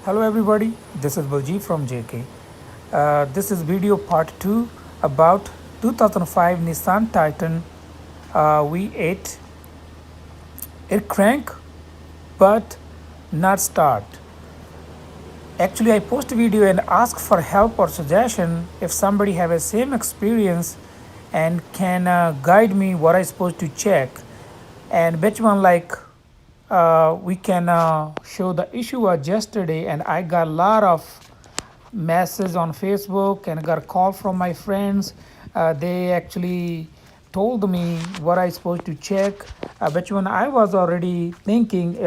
Hello everybody, this is Baljeet from JK. This is video part 2 about 2005 Nissan Titan V8. It crank but not start. Actually, I post a video and ask for help or suggestion if somebody have a same experience and can guide me what I supposed to check and which one we can show the issue was yesterday, and I got a lot of messages on Facebook and I got a call from my friends. They actually told me what I supposed to check, which one I was already thinking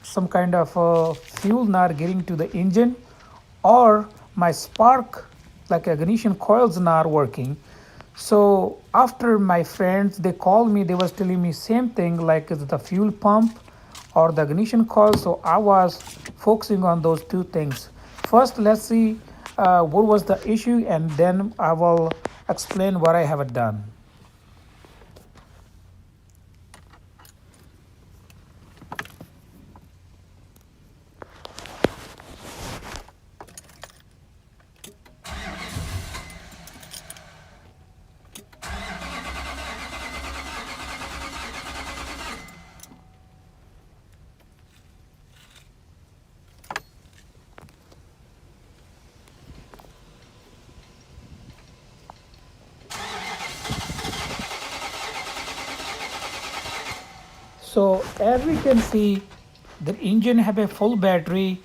some kind of fuel not getting to the engine, or my spark like ignition coils not working. So after my friends they called me, they was telling me same thing like is the fuel pump or the ignition coil. So I was focusing on those two things. First, let's see what was the issue, and then I will explain what I have done. So as we can see, the engine have a full battery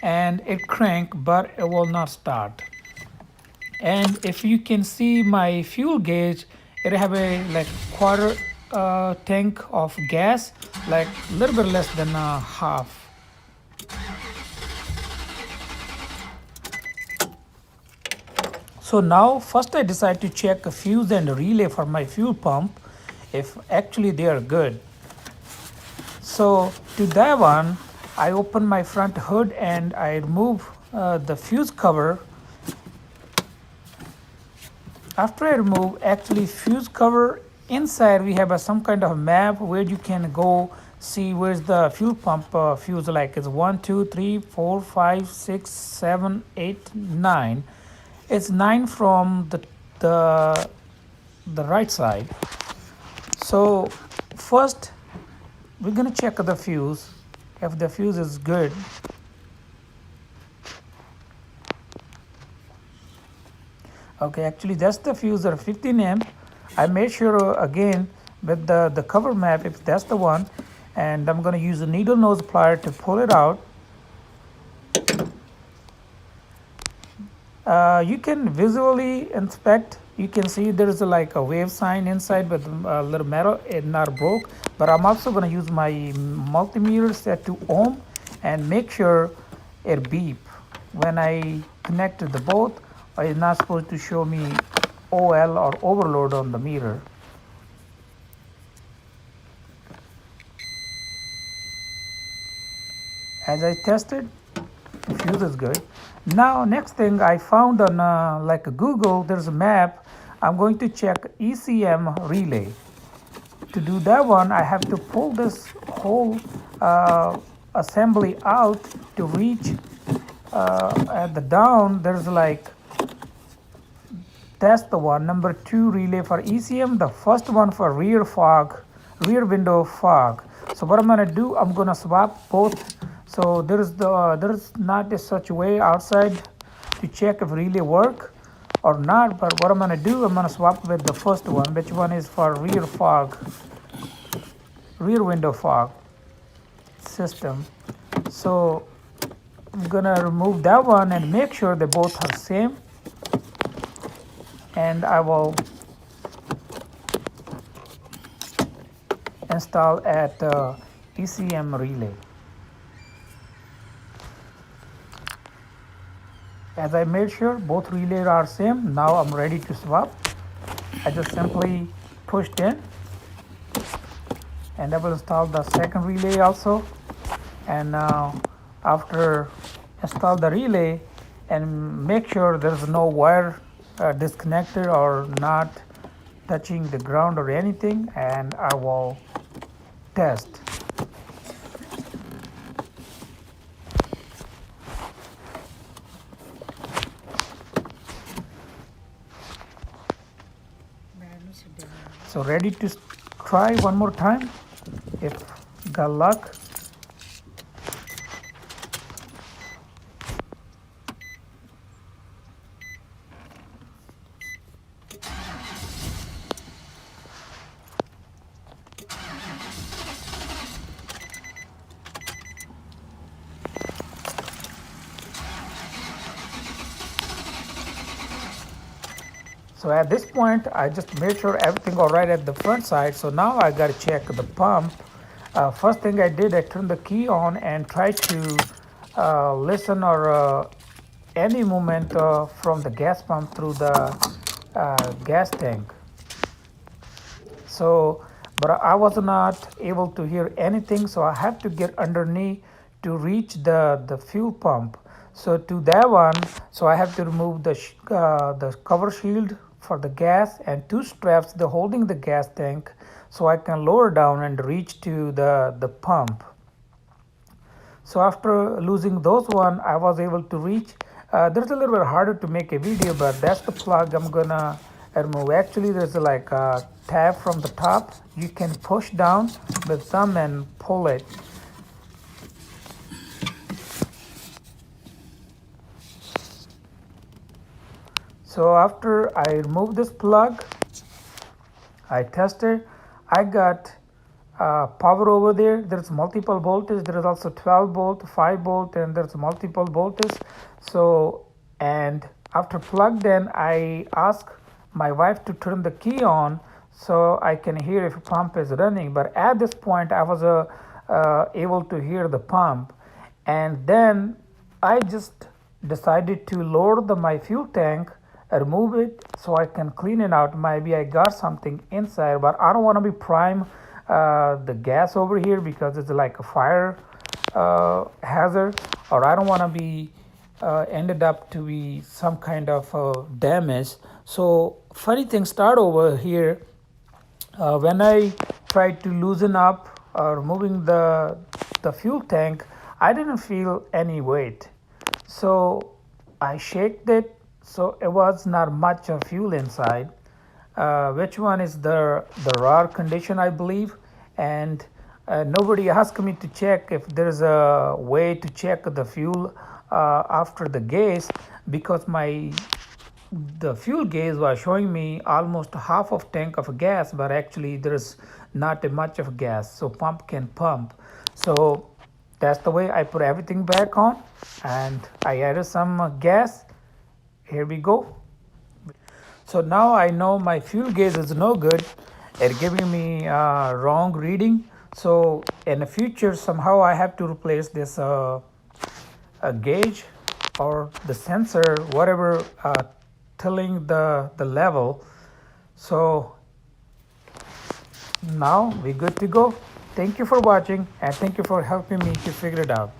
and it crank but it will not start. And if you can see my fuel gauge, it have a like quarter tank of gas, like a little bit less than half. So now first I decide to check a fuse and a relay for my fuel pump if actually they are good. So to that one, I open my front hood and I remove the fuse cover. After I remove actually fuse cover, inside we have some kind of map where you can go see where's the fuel pump fuse, like it's 1 2 3 4 5 6 7 8 9. It's 9 from the right side. So first we're gonna check the fuse if the fuse is good. Okay, actually that's the fuse or 15 amp. I made sure again with the cover map if that's the one, and I'm gonna use a needle nose plier to pull it out. You can visually inspect. You can see there's like a wave sign inside with a little metal, it not broke. But I'm also going to use my multimeter set to ohm and make sure it beep when I connected the both. It's not supposed to show me OL or overload on the meter. As I tested, the fuse is good. Now next thing I found on like Google, there's a map. I'm going to check ECM relay. To do that one, I have to pull this whole assembly out to reach at the down. There's like, that's the one, number 2 relay for ECM, the first one for rear window fog. So what I'm gonna do, I'm gonna swap both. So there's not a such way outside to check if relay work or not, but what I'm gonna do, I'm gonna swap with the first one, which one is for rear window fog system. So I'm gonna remove that one and make sure they both are same, and I will install at ECM relay. As I made sure both relays are same, now I'm ready to swap. I just simply pushed in, and I will install the second relay also. And now after install the relay and make sure there's no wire disconnected or not touching the ground or anything, and I will test. So ready to try one more time if got luck. So at this point, I just made sure everything all right at the front side. So now I got to check the pump. First thing I did, I turned the key on and tried to listen or any movement from the gas pump through the gas tank. So, but I was not able to hear anything. So I have to get underneath to reach the fuel pump. So to that one, so I have to remove the cover shield for the gas and two straps the holding the gas tank, so I can lower down and reach to the pump. So after losing those one, I was able to reach. There's a little bit harder to make a video, but that's the plug I'm gonna remove. Actually, there's like a tab from the top. You can push down with thumb and pull it. So after I remove this plug, I tested. I got power over there. There's multiple voltage. There is also 12 volt, 5 volt, and there's multiple voltage. So, and after plugged in, I asked my wife to turn the key on so I can hear if a pump is running. But at this point, I was able to hear the pump, and then I just decided to lower my fuel tank, remove it so I can clean it out. Maybe I got something inside, but I don't want to be prime the gas over here because it's like a fire hazard, or I don't want to be ended up to be some kind of damage. So funny thing start over here. When I tried to loosen up removing the fuel tank, I didn't feel any weight. So I shaked it, so it was not much of fuel inside. Which one is the raw condition, I believe, and nobody asked me to check if there's a way to check the fuel after the gas, because the fuel gauge was showing me almost half of tank of gas, but actually there's not much of gas, so pump can pump. So that's the way I put everything back on, and I added some gas. Here we go. So now I know my fuel gauge is no good at giving me wrong reading. So in the future, somehow I have to replace this gauge or the sensor, whatever, telling the level. So now we're good to go. Thank you for watching, and thank you for helping me to figure it out.